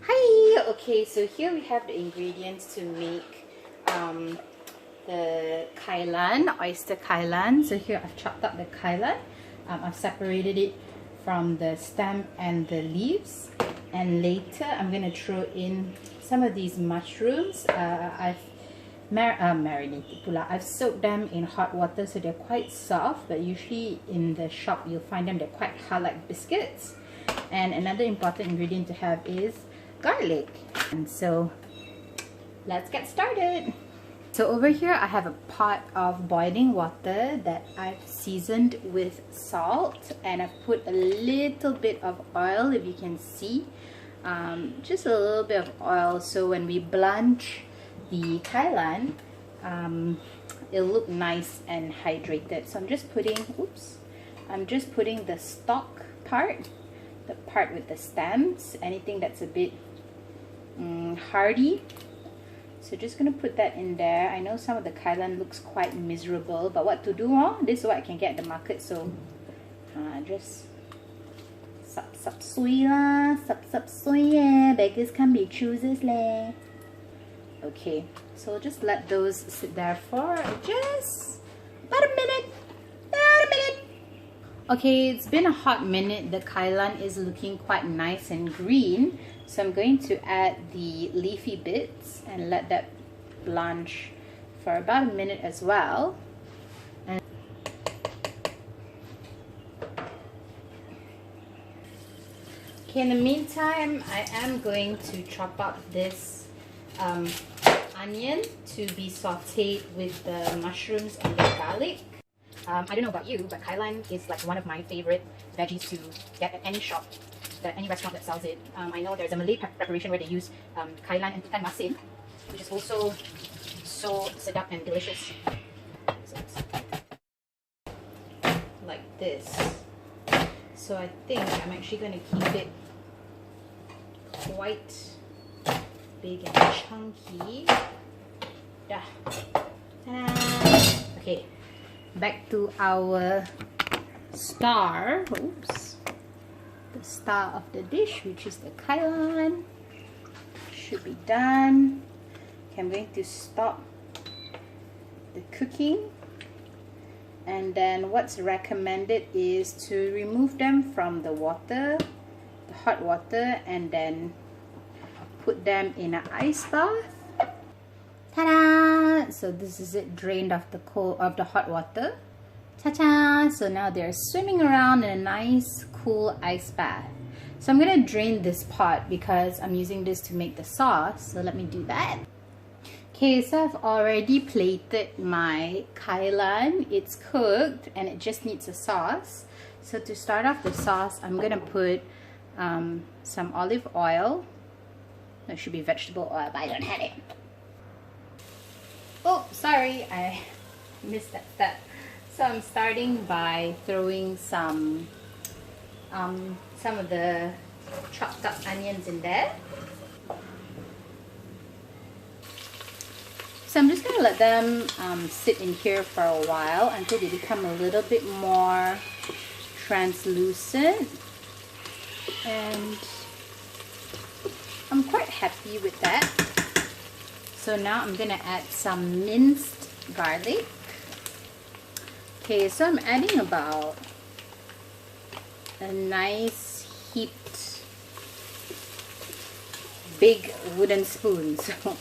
Hi! Okay, so here we have the ingredients to make the Kailan, oyster Kailan. So here I've chopped up the Kailan. I've separated it from the stem and the leaves. And later I'm going to throw in some of these mushrooms. I've marinated pula. I've soaked them in hot water so they're quite soft, but usually in the shop you'll find them, they're quite hard like biscuits. And another important ingredient to have is garlic. And so let's get started. So over here I have a pot of boiling water that I've seasoned with salt, and I've put a little bit of oil, if you can see, just a little bit of oil, so when we blanch the kailan, it'll look nice and hydrated. So I'm just putting the stalk part, the part with the stems, anything that's a bit hardy. So just gonna put that in there. I know some of the kailan looks quite miserable, but what to do? This is what I can get at the market. So just sup sui lah, sup sui eh. Beggars can't be choosers leh. Okay, so just let those sit there for just about a minute. Okay, it's been a hot minute. The kailan is looking quite nice and green. So I'm going to add the leafy bits and let that blanch for about a minute as well. And okay, in the meantime, I am going to chop up this onion to be sauteed with the mushrooms and the garlic. I don't know about you, but kailan is like one of my favorite veggies to get at any shop, any restaurant that sells it. I know there's a Malay preparation where they use kailan and ikan masin, which is also so sedap and delicious. So like this. So I think I'm actually going to keep it quite big and chunky. Ta-da! Okay. Back to our star. Oops. The star of the dish, which is the kailan. Should be done. Okay, I'm going to stop the cooking. And then what's recommended is to remove them from the water, the hot water, and then put them in an ice bath. Ta-da! So this is it, drained of the hot water. Ta-ta! So now they're swimming around in a nice cool ice bath. So I'm gonna drain this pot because I'm using this to make the sauce. So let me do that. Okay, so I've already plated my kailan. It's cooked and it just needs a sauce. So to start off the sauce, I'm gonna put some olive oil. That should be vegetable oil, but I don't have it. Oh, sorry, I missed that step. So I'm starting by throwing some of the chopped up onions in there. So I'm just going to let them sit in here for a while until they become a little bit more translucent. And I'm quite happy with that. So now I'm going to add some minced garlic. Okay, so I'm adding about a nice heaped big wooden spoon. So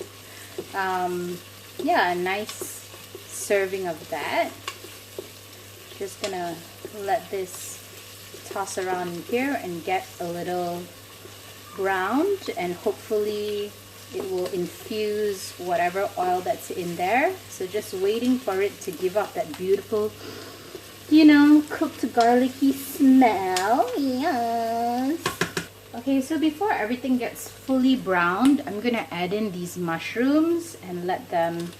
yeah, a nice serving of that. Just gonna let this toss around here and get a little browned, and hopefully it will infuse whatever oil that's in there. So just waiting for it to give off that beautiful, you know, cooked garlicky smell. Yes. Okay, so before everything gets fully browned, I'm gonna add in these mushrooms and let them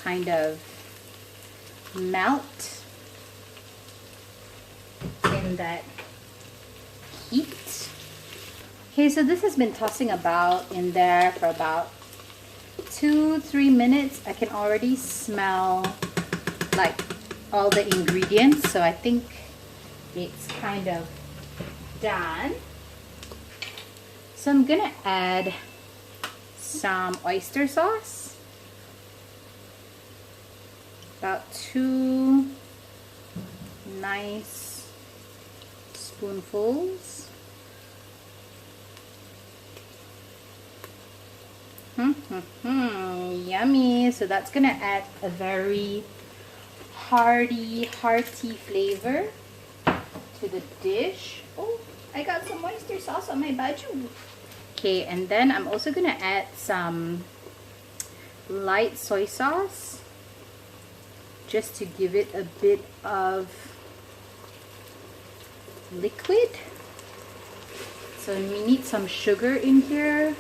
kind of melt in that heat. Okay, so this has been tossing about in there for about 2-3 minutes. I can already smell like all the ingredients, so I think it's kind of done. So I'm gonna add some oyster sauce, about 2 nice spoonfuls. Yummy. So that's gonna add a very hearty flavor to the dish. Oh, I got some oyster sauce on my baju. Okay, and then I'm also gonna add some light soy sauce just to give it a bit of liquid. So we need some sugar in here.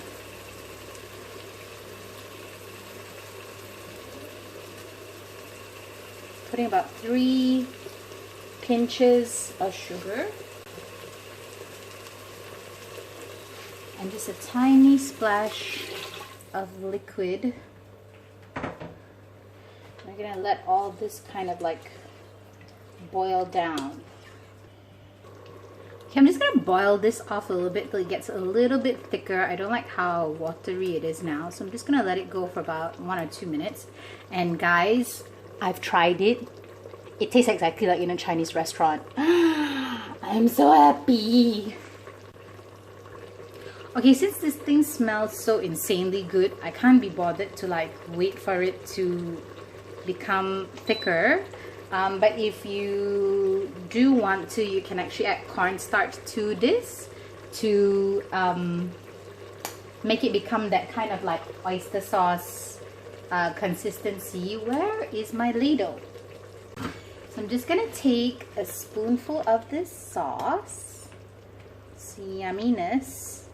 Putting about 3 pinches of sugar. And just a tiny splash of liquid. I'm gonna let all this kind of like boil down. Okay, I'm just gonna boil this off a little bit till it gets a little bit thicker. I don't like how watery it is now, so I'm just gonna let it go for about 1 or 2 minutes. And guys, I've tried it. It tastes exactly like in a Chinese restaurant. I'm so happy. Okay, since this thing smells so insanely good, I can't be bothered to like wait for it to become thicker. But if you do want to, you can actually add cornstarch to this to make it become that kind of like oyster sauce consistency. Where is my ladle? So I'm just gonna take a spoonful of this sauce, yumminess,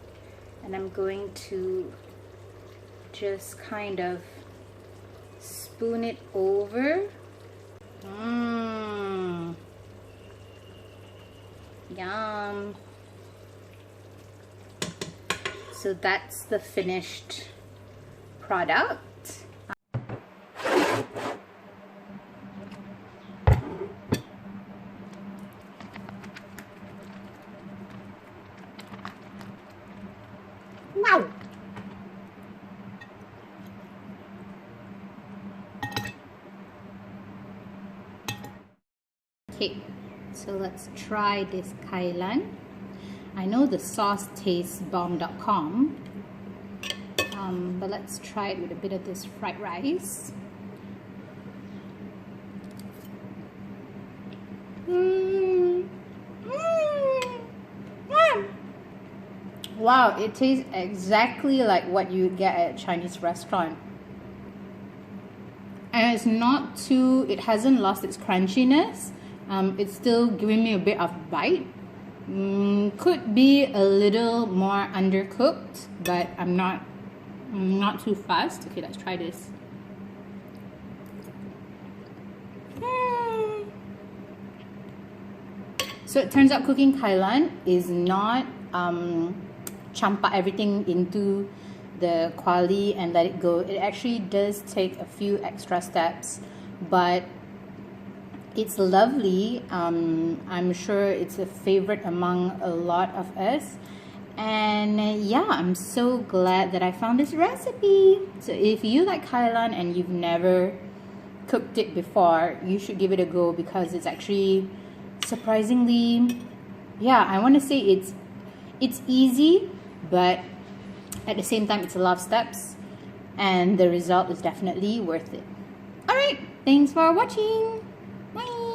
and I'm going to just kind of spoon it over. Yum. So that's the finished product. Wow. Okay, so let's try this Kailan. I know the sauce tastes bomb.com, but let's try it with a bit of this fried rice. Wow, it tastes exactly like what you get at a Chinese restaurant. And it's not too, it hasn't lost its crunchiness. It's still giving me a bit of bite. Could be a little more undercooked, but I'm not too fast. Okay, let's try this. So it turns out cooking Kailan is not champa everything into the quali and let it go. It actually does take a few extra steps, but it's lovely. I'm sure it's a favorite among a lot of us. And yeah, I'm so glad that I found this recipe. So if you like Kailan and you've never cooked it before, you should give it a go, because it's actually surprisingly, yeah, I want to say it's easy, but at the same time it's a lot of steps, and the result is definitely worth it. Alright, thanks for watching. Bye.